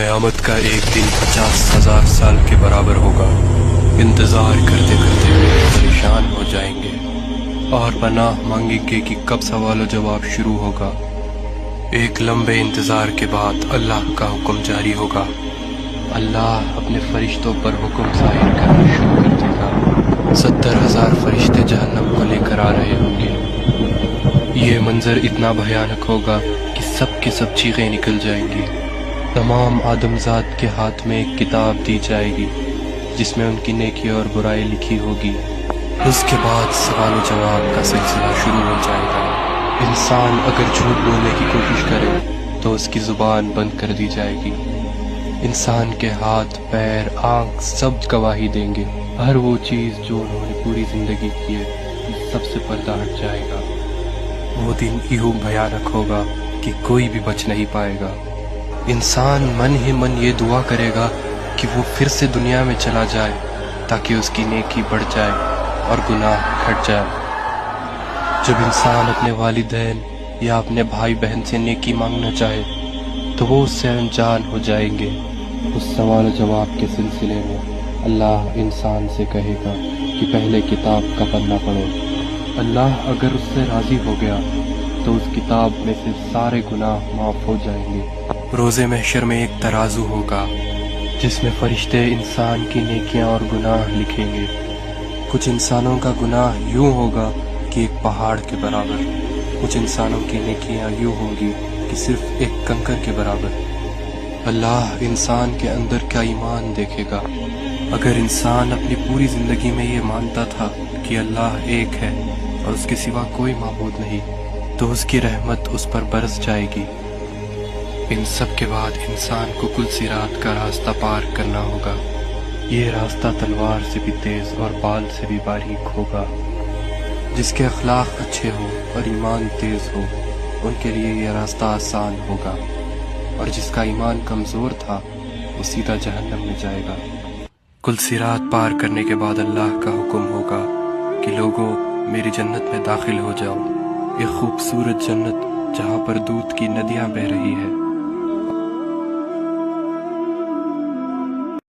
قیامت کا ایک دن 50,000 سال کے برابر ہوگا۔ انتظار کرتے کرتے پریشان ہو جائیں گے اور پناہ مانگیں گے کہ کب سوال و جواب شروع ہوگا۔ ایک لمبے انتظار کے بعد اللہ کا حکم جاری ہوگا۔ اللہ اپنے فرشتوں پر حکم ظاہر کرنا شروع کر دے گا۔ 70,000 فرشتے جہنم کو لے کر آ رہے ہوں گے۔ یہ منظر اتنا بھیانک ہوگا کہ سب کی سب چیخیں نکل جائیں گی۔ تمام آدمزاد کے ہاتھ میں ایک کتاب دی جائے گی جس میں ان کی نیکی اور برائی لکھی ہوگی۔ اس کے بعد سوال و جواب کا سلسلہ شروع ہو جائے گا۔ انسان اگر جھوٹ بولنے کی کوشش کرے تو اس کی زبان بند کر دی جائے گی۔ انسان کے ہاتھ، پیر، آنکھ سب گواہی دیں گے۔ ہر وہ چیز جو انہوں نے پوری زندگی کی ہے سب سے پردہ ہٹ جائے گا۔ وہ دن یوں بھیانک ہوگا کہ کوئی بھی بچ نہیں پائے گا۔ انسان من ہی من یہ دعا کرے گا کہ وہ پھر سے دنیا میں چلا جائے تاکہ اس کی نیکی بڑھ جائے اور گناہ گھٹ جائے۔ جب انسان اپنے والدین یا اپنے بھائی بہن سے نیکی مانگنا چاہے تو وہ اس سے انجان ہو جائیں گے۔ اس سوال و جواب کے سلسلے میں اللہ انسان سے کہے گا کہ پہلے کتاب کا پنہ پڑھو۔ اللہ اگر اس سے راضی ہو گیا تو اس کتاب میں سے سارے گناہ معاف ہو جائیں گے۔ روز محشر میں ایک ترازو ہوگا جس میں فرشتے انسان کی نیکیاں اور گناہ لکھیں گے۔ کچھ انسانوں کا گناہ یوں ہوگا کہ ایک پہاڑ کے برابر، کچھ انسانوں کی نیکیاں یوں ہوں گی کہ صرف ایک کنکر کے برابر۔ اللہ انسان کے اندر کا ایمان دیکھے گا۔ اگر انسان اپنی پوری زندگی میں یہ مانتا تھا کہ اللہ ایک ہے اور اس کے سوا کوئی معبود نہیں تو اس کی رحمت اس پر برس جائے گی۔ ان سب کے بعد انسان کو کل صراط کا راستہ پار کرنا ہوگا۔ یہ راستہ تلوار سے بھی تیز اور بال سے بھی باریک ہوگا۔ جس کے اخلاق اچھے ہو اور ایمان تیز ہو ان کے لیے یہ راستہ آسان ہوگا، اور جس کا ایمان کمزور تھا وہ سیدھا جہنم میں جائے گا۔ کل صراط پار کرنے کے بعد اللہ کا حکم ہوگا کہ لوگوں میری جنت میں داخل ہو جاؤ۔ یہ خوبصورت جنت جہاں پر دودھ کی ندیاں بہہ رہی ہے۔